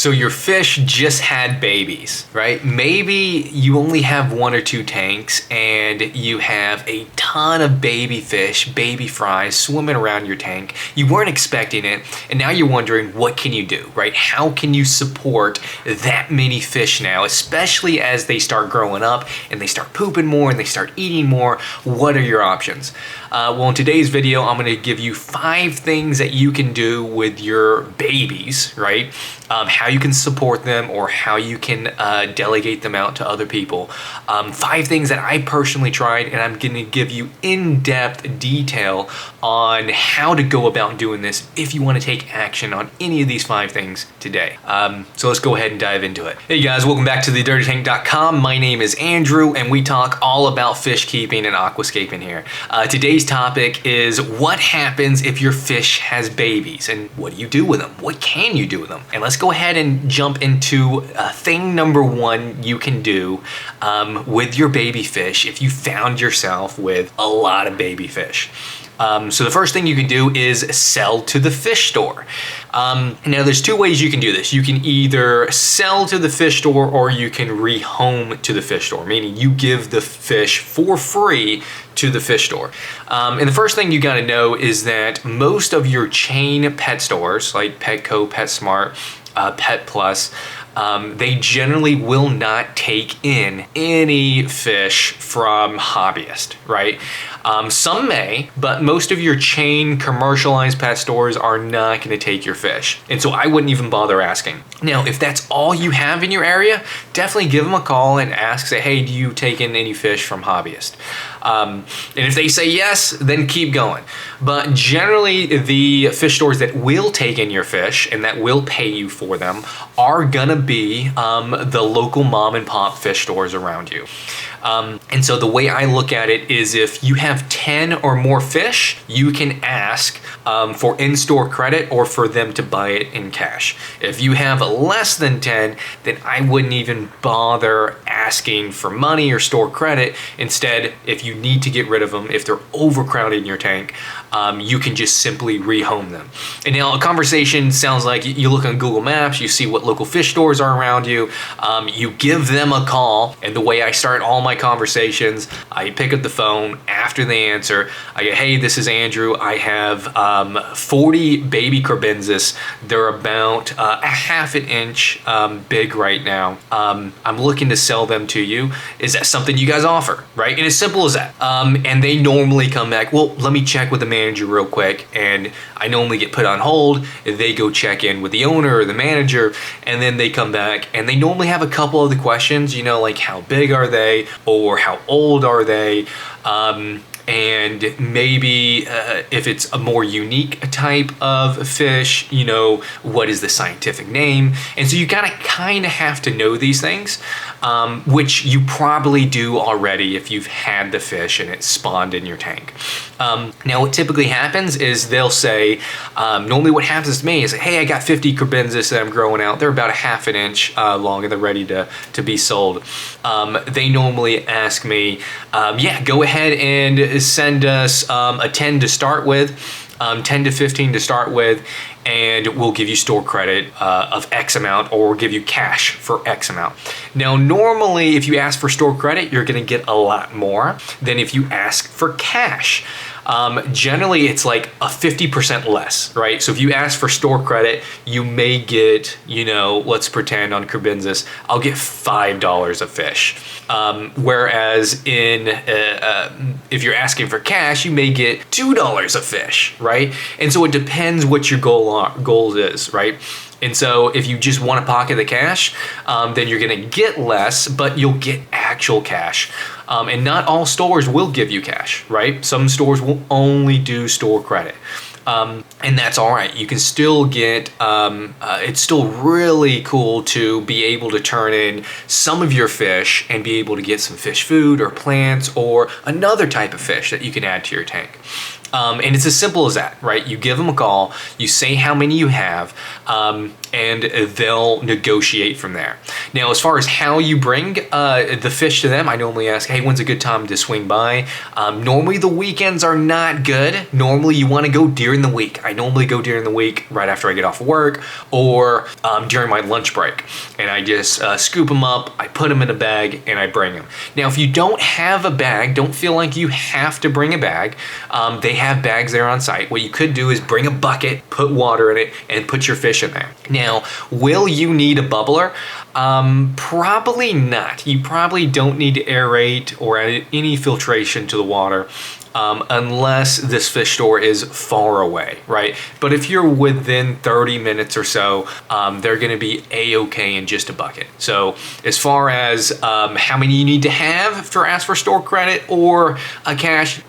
So your fish just had babies, right? Maybe you only have 1 or 2 tanks and you have a ton of baby fish, baby fries swimming around your tank. You weren't expecting it, and now you're wondering, what can you do, right? How can you support that many fish now, especially as they start growing up and they start pooping more and they start eating more? What are your options? Well, in today's video, I'm going to give you 5 things that you can do with your babies, right? How you can support them or how you can delegate them out to other people. 5 things that I personally tried, and I'm going to give you in-depth detail on how to go about doing this if you want to take action on any of these 5 things today. So let's go ahead and dive into it. Hey guys, welcome back to thedirtytank.com. My name is Andrew, and we talk all about fish keeping and aquascaping here. Today's topic is what happens if your fish has babies, and what do you do with them? What can you do with them? And let's go ahead and jump into thing number 1 you can do with your baby fish if you found yourself with a lot of baby fish. So the first thing you can do is sell to the fish store. Now there's 2 ways you can do this. You can either sell to the fish store or you can rehome to the fish store, meaning you give the fish for free to the fish store. And the first thing you gotta know is that most of your chain pet stores, like Petco, PetSmart, Pet Plus, they generally will not take in any fish from hobbyists, right? Some may, but most of your chain commercialized pet stores are not going to take your fish. And so I wouldn't even bother asking. Now, if that's all you have in your area, definitely give them a call and ask, say, hey, do you take in any fish from hobbyists? And if they say yes, then keep going. But generally, the fish stores that will take in your fish and that will pay you for them are gonna be the local mom and pop fish stores around you. And so the way I look at it is if you have 10 or more fish, you can ask for in-store credit or for them to buy it in cash. If you have less than 10, then I wouldn't even bother asking for money or store credit. Instead, if you need to get rid of them, if they're overcrowded in your tank, you can just simply rehome them. And now a conversation sounds like you look on Google Maps, you see what local fish stores are around you, you give them a call, and the way I start all my conversations, I pick up the phone after they answer. I go, hey, this is Andrew. I have 40 baby carbensis. They're about a ½ an inch big right now. I'm looking to sell them to you. Is that something you guys offer, right? And as simple as that. And they normally come back, well, let me check with the manager real quick. And I normally get put on hold. They go check in with the owner or the manager, and then they come back and they normally have a couple of the questions, you know, like how big are they or how old are they? And maybe if it's a more unique type of fish, you know, what is the scientific name? And so you gotta kind of have to know these things, which you probably do already if you've had the fish and it spawned in your tank. Now what typically happens is they'll say, normally what happens to me is, hey, I got 50 carbensis that I'm growing out. They're about a ½ an inch long and they're ready to be sold. They normally ask me, yeah, go ahead and send us a 10 to start with, 10 to 15 to start with, and we'll give you store credit of X amount, or we'll give you cash for X amount. Now, normally, if you ask for store credit, you're gonna get a lot more than if you ask for cash. Generally, it's like a 50% less, right? So if you ask for store credit, you may get, you know, let's pretend on carbensis, I'll get $5 a fish. Whereas if you're asking for cash, you may get $2 a fish, right? And so it depends what your goal is, right? And so if you just want to pocket the cash, then you're going to get less, but you'll get actual cash. And not all stores will give you cash, right? Some stores will only do store credit. And that's all right. You can still get, it's still really cool to be able to turn in some of your fish and be able to get some fish food or plants or another type of fish that you can add to your tank. And it's as simple as that, right? You give them a call, you say how many you have, and they'll negotiate from there. Now, as far as how you bring the fish to them, I normally ask, hey, when's a good time to swing by? Normally the weekends are not good. Normally you want to go during the week. I normally go during the week right after I get off work, or during my lunch break. And I just scoop them up, I put them in a bag, and I bring them. Now, if you don't have a bag, don't feel like you have to bring a bag. They have bags there on site. What you could do is bring a bucket, put water in it, and put your fish in there. Now, will you need a bubbler? Probably not. You probably don't need to aerate or add any filtration to the water. Unless this fish store is far away, right? But if you're within 30 minutes or so, they're gonna be a-okay in just a bucket. So as far as how many you need to have for ask for store credit or a cash,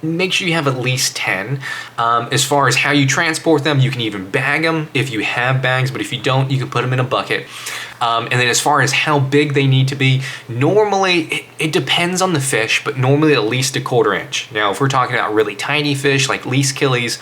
make sure you have at least 10. As far as how you transport them, you can even bag them if you have bags, but if you don't, you can put them in a bucket. And then as far as how big they need to be, normally it depends on the fish, but normally at least a 1/4 inch. Now, if we're talking about really tiny fish like least killies,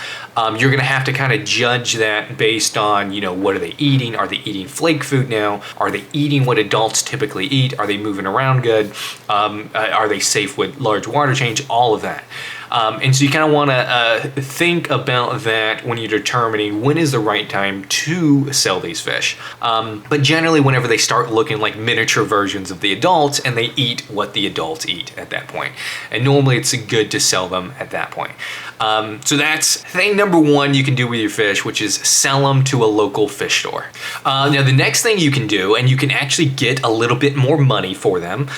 you're gonna have to kind of judge that based on, you know, what are they eating? Are they eating flake food now? Are they eating what adults typically eat? Are they moving around good? Are they safe with large water change? All of that. And so you kind of want to think about that when you're determining when is the right time to sell these fish. But generally, whenever they start looking like miniature versions of the adults and they eat what the adults eat at that point. And normally it's good to sell them at that point. So that's thing number one you can do with your fish, which is sell them to a local fish store. Now the next thing you can do, and you can actually get a little bit more money for them,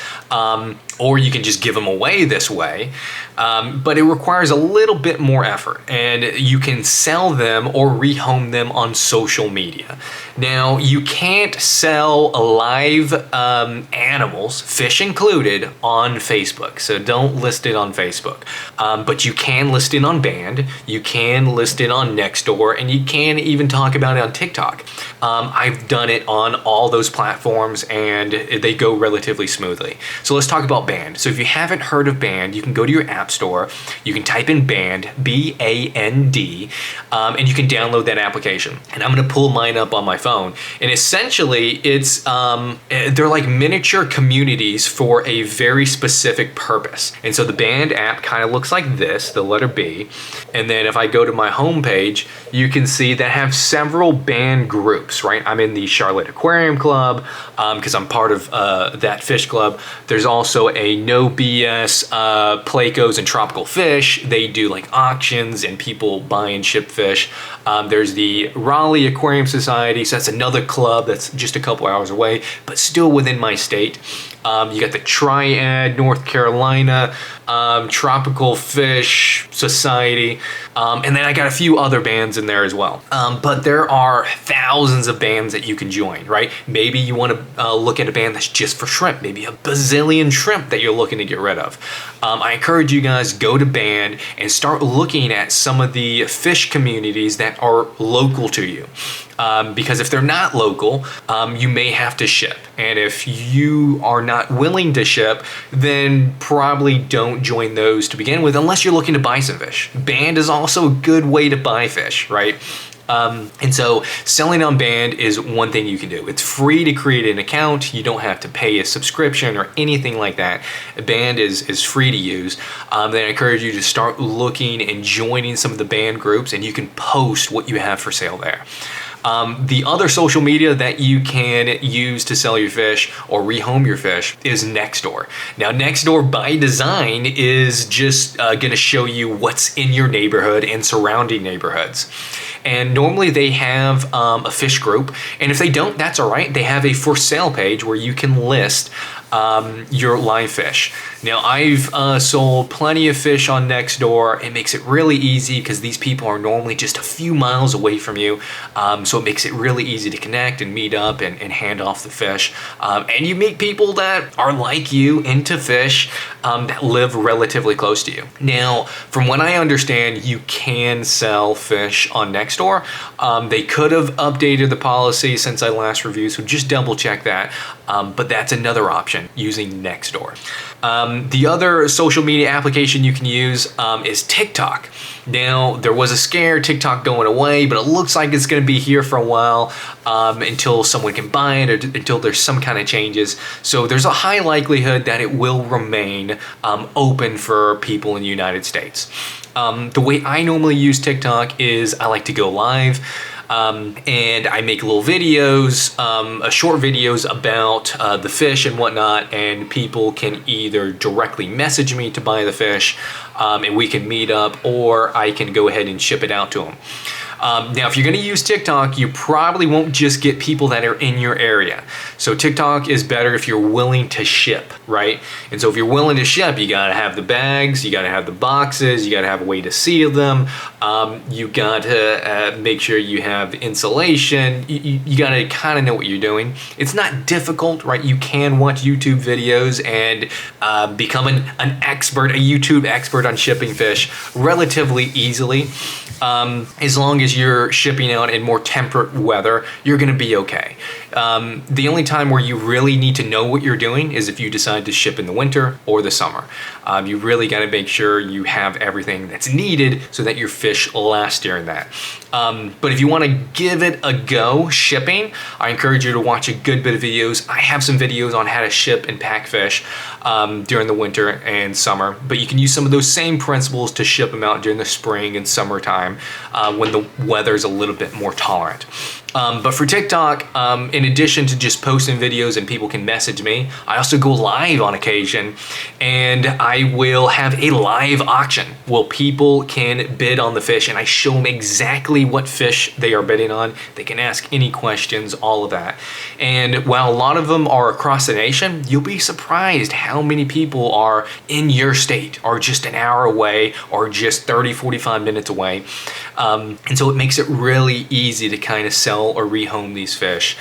or you can just give them away this way, but it requires a little bit more effort, and you can sell them or rehome them on social media. Now, you can't sell live animals, fish included, on Facebook, so don't list it on Facebook. But you can list it on Band, you can list it on Nextdoor, and you can even talk about it on TikTok. I've done it on all those platforms, and they go relatively smoothly. So let's talk about Band. So if you haven't heard of Band, you can go to your app store, you can type in Band, B-A-N-D, and you can download that application. And I'm gonna pull mine up on my phone. And essentially, it's they're like miniature communities for a very specific purpose. And so the Band app kind of looks like this, the letter B. And then if I go to my home page, you can see that I have several Band groups, right? I'm in the Charlotte Aquarium Club, because I'm part of that fish club. There's also a No BS Plecos and Tropical Fish. They do like auctions and people buy and ship fish. There's the Raleigh Aquarium Society, so that's another club that's just a couple hours away, but still within my state. You got the Triad, North Carolina, Tropical Fish Society, and then I got a few other bands in there as well. But there are thousands of bands that you can join, right? Maybe you want to look at a band that's just for shrimp, maybe a bazillion shrimp that you're looking to get rid of. I encourage you guys, go to Band and start looking at some of the fish communities that are local to you. Because if they're not local, you may have to ship. And if you are not willing to ship, then probably don't join those to begin with unless you're looking to buy some fish. Band is also a good way to buy fish, right? And so selling on Band is one thing you can do. It's free to create an account. You don't have to pay a subscription or anything like that. Band is free to use. Then I encourage you to start looking and joining some of the Band groups, and you can post what you have for sale there. The other social media that you can use to sell your fish or rehome your fish is Nextdoor. Now, Nextdoor by design is just going to show you what's in your neighborhood and surrounding neighborhoods. And normally they have a fish group, and if they don't, that's all right. They have a for sale page where you can list your live fish. Now, I've sold plenty of fish on Nextdoor. It makes it really easy because these people are normally just a few miles away from you. So it makes it really easy to connect and meet up and hand off the fish. And you meet people that are like you, into fish, that live relatively close to you. Now, from what I understand, you can sell fish on Nextdoor. They could have updated the policy since I last reviewed, so just double check that. But that's another option. option using Nextdoor. The other social media application you can use is TikTok. Now, there was a scare, TikTok going away, but it looks like it's going to be here for a while until someone can buy it or until there's some kind of changes. So there's a high likelihood that it will remain open for people in the United States. The way I normally use TikTok is I like to go live. And I make little videos, short videos about the fish and whatnot, and people can either directly message me to buy the fish, and we can meet up, or I can go ahead and ship it out to them. Now, if you're going to use TikTok, you probably won't just get people that are in your area. So TikTok is better if you're willing to ship, right? And so if you're willing to ship, you got to have the bags, you got to have the boxes, you got to have a way to seal them. You got to make sure you have insulation. You got to kind of know what you're doing. It's not difficult, right? You can watch YouTube videos and become an expert, a YouTube expert on shipping fish relatively easily. As long as you're shipping out in more temperate weather, you're going to be okay. The only time where you really need to know what you're doing is if you decide to ship in the winter or the summer. You really got to make sure you have everything that's needed so that your fish last during that. But if you want to give it a go shipping, I encourage you to watch a good bit of videos. I have some videos on how to ship and pack fish during the winter and summer, but you can use some of those same principles to ship them out during the spring and summertime when the weather's a little bit more tolerant. But for TikTok, in addition to just posting videos and people can message me, I also go live on occasion, and I will have a live auction where people can bid on the fish, and I show them exactly what fish they are bidding on. They can ask any questions, all of that. And while a lot of them are across the nation, you'll be surprised how many people are in your state, or just an hour away, or just 30, 45 minutes away. And so it makes it really easy to kind of sell or rehome these fish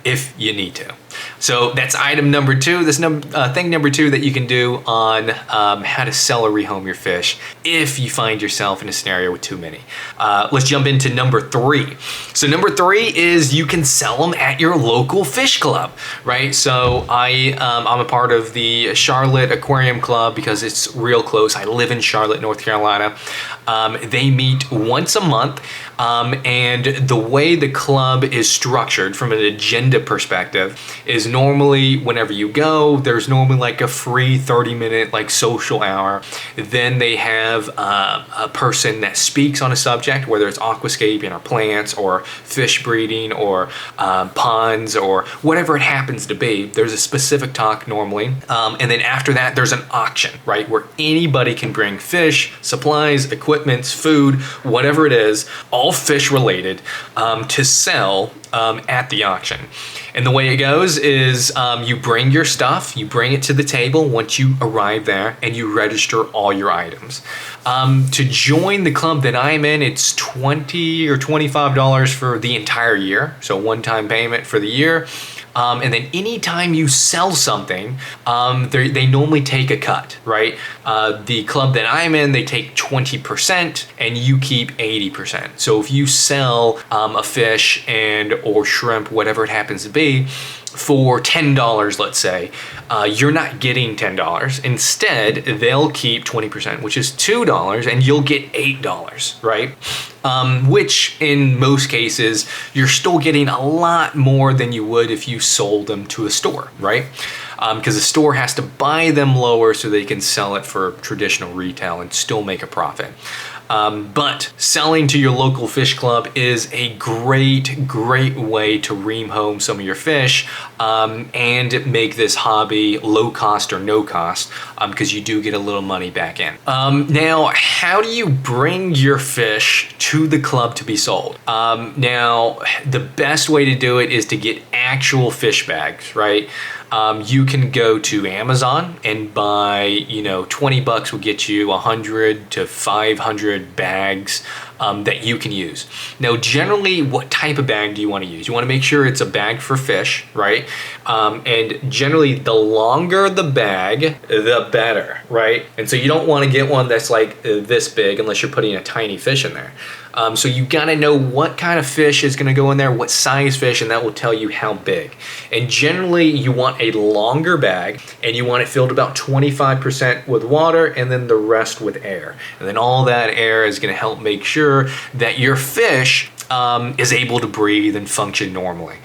if you need to. So that's item number two. This thing number two that you can do on how to sell or rehome your fish if you find yourself in a scenario with too many. Let's jump into number three. So number three is you can sell them at your local fish club, right? So I'm a part of the Charlotte Aquarium Club because it's real close. I live in Charlotte, North Carolina. They meet once a month, and the way the club is structured from an agenda perspective is normally whenever you go, there's normally like a free 30-minute like social hour. Then they have a person that speaks on a subject, whether it's aquascaping or plants or fish breeding or ponds or whatever it happens to be. There's a specific talk normally. And then after that, there's an auction, right? Where anybody can bring fish, supplies, equipment, food, whatever it is, all fish related, to sell at the auction. And the way it goes is you bring your stuff, you bring it to the table once you arrive there, and you register all your items. To join the club that I'm in, it's $20 or $25 for the entire year, so one-time payment for the year. And then anytime you sell something, they normally take a cut, right? The club that I'm in, they take 20% and you keep 80%. So if you sell a fish or shrimp, whatever it happens to be, for $10, let's say, you're not getting $10. Instead, they'll keep 20%, which is $2, and you'll get $8, right? Which in most cases, you're still getting a lot more than you would if you sold them to a store, right? Because the store has to buy them lower so they can sell it for traditional retail and still make a profit. But selling to your local fish club is a great way to ream home some of your fish and make this hobby low cost or no cost because you do get a little money back in. Now, how do you bring your fish to the club to be sold? Now, the best way to do it is to get actual fish bags, right? You can go to Amazon and buy, $20 will get you 100 to 500 bags that you can use. Now, generally, what type of bag do you want to use? You want to make sure it's a bag for fish, right? And generally, the longer the bag, the better, right? And so you don't want to get one that's like this big unless you're putting a tiny fish in there. So you gotta know what kind of fish is gonna go in there, what size fish, and that will tell you how big. And generally you want a longer bag, and you want it filled about 25% with water and then the rest with air. And then all that air is gonna help make sure that your fish is able to breathe and function normally.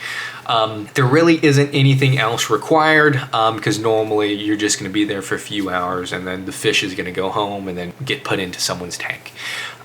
There really isn't anything else required because normally you're just going to be there for a few hours and then the fish is going to go home and then get put into someone's tank.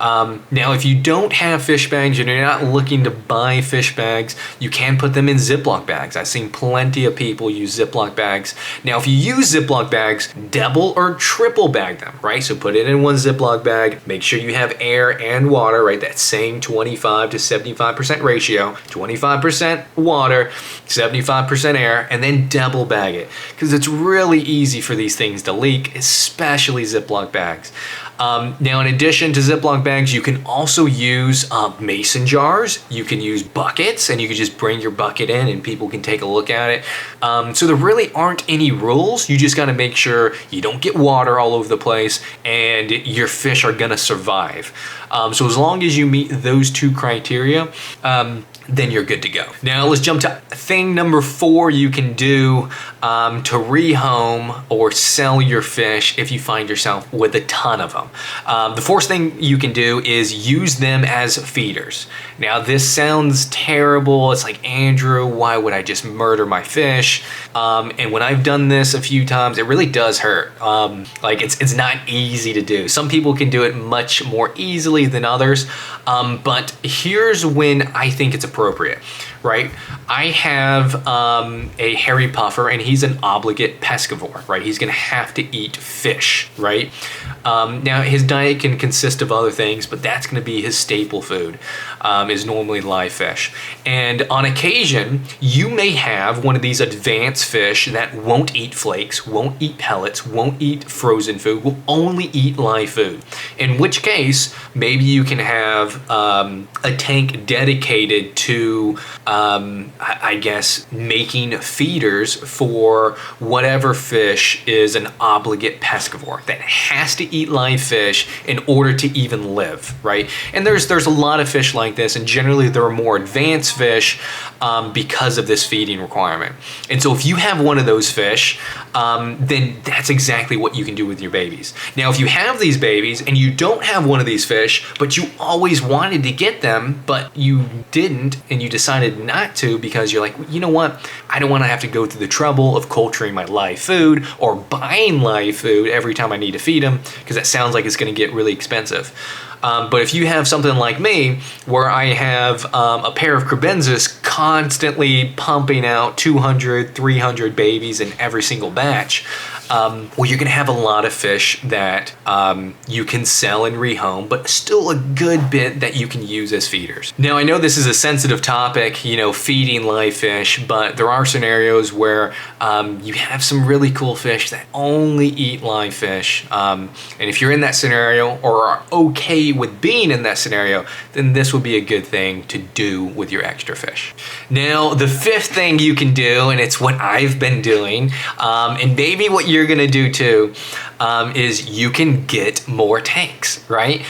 Now, if you don't have fish bags and you're not looking to buy fish bags, you can put them in Ziploc bags. I've seen plenty of people use Ziploc bags. Now, if you use Ziploc bags, double or triple bag them, right? So put it in one Ziploc bag, make sure you have air and water, right? That same 25 to 75% ratio, 25% water, 75% air, and then double bag it because it's really easy for these things to leak, especially Ziploc bags. Now, in addition to Ziploc bags, you can also use mason jars. You can use buckets, and you can just bring your bucket in and people can take a look at it. So there really aren't any rules. You just got to make sure you don't get water all over the place and your fish are gonna survive. So as long as you meet those two criteria, then you're good to go. Now let's jump to thing number 4 you can do to rehome or sell your fish if you find yourself with a ton of them. The fourth thing you can do is use them as feeders. Now this sounds terrible. It's like, Andrew, why would I just murder my fish? And when I've done this a few times, it really does hurt. Like it's not easy to do. Some people can do it much more easily than others. But here's when I think it's appropriate, right? I have a hairy puffer and he's an obligate pescivore, right? He's gonna have to eat fish, right? Now his diet can consist of other things, but that's gonna be his staple food, is normally live fish. And on occasion, you may have one of these advanced fish that won't eat flakes, won't eat pellets, won't eat frozen food, will only eat live food. In which case, maybe you can have a tank dedicated to, I guess, making feeders for whatever fish is an obligate pescivore that has to eat live fish in order to even live, right? And there's a lot of fish like this, and generally there are more advanced fish because of this feeding requirement. And so if you have one of those fish, then that's exactly what you can do with your babies. Now, if you have these babies and you don't have one of these fish, but you always wanted to get them, but you didn't, and you decided not to because you're like, you know what? I don't want to have to go through the trouble of culturing my live food or buying live food every time I need to feed them, because that sounds like it's going to get really expensive. But if you have something like me, where I have a pair of cribenzas constantly pumping out 200, 300 babies in every single batch, well, you're gonna have a lot of fish that you can sell and rehome, but still a good bit that you can use as feeders. Now, I know this is a sensitive topic, you know, feeding live fish, but there are scenarios where you have some really cool fish that only eat live fish. And if you're in that scenario or are okay with being in that scenario, then this would be a good thing to do with your extra fish. Now, the fifth thing you can do, and it's what I've been doing, and maybe what you're gonna do too, is you can get more tanks, right?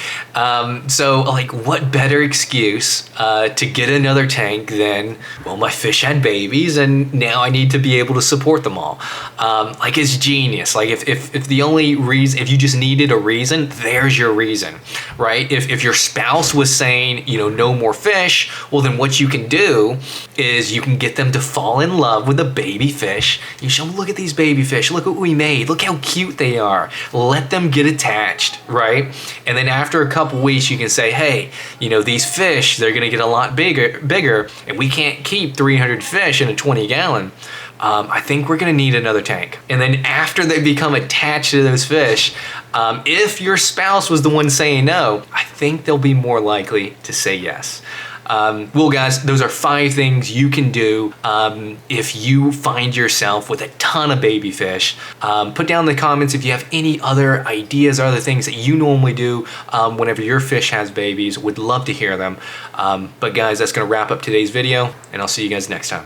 So like, what better excuse to get another tank than, well, my fish had babies and now I need to be able to support them all. Like, it's genius. Like, if the only reason, if you just needed a reason, there's your reason, right? If your spouse was saying, you know, no more fish, well, then what you can do is you can get them to fall in love with a baby fish. You show them, look at these baby fish, look what we made, look how cute they are. Let them get attached, right? And then after a couple weeks, you can say, hey, you know, these fish, they're gonna get a lot bigger, and we can't keep 300 fish in a 20-gallon. I think we're gonna need another tank. And then after they become attached to those fish, if your spouse was the one saying no, I think they'll be more likely to say yes. Well, guys, those are 5 things you can do if you find yourself with a ton of baby fish. Put down in the comments if you have any other ideas or other things that you normally do whenever your fish has babies. Would love to hear them. But guys, that's gonna wrap up today's video, and I'll see you guys next time.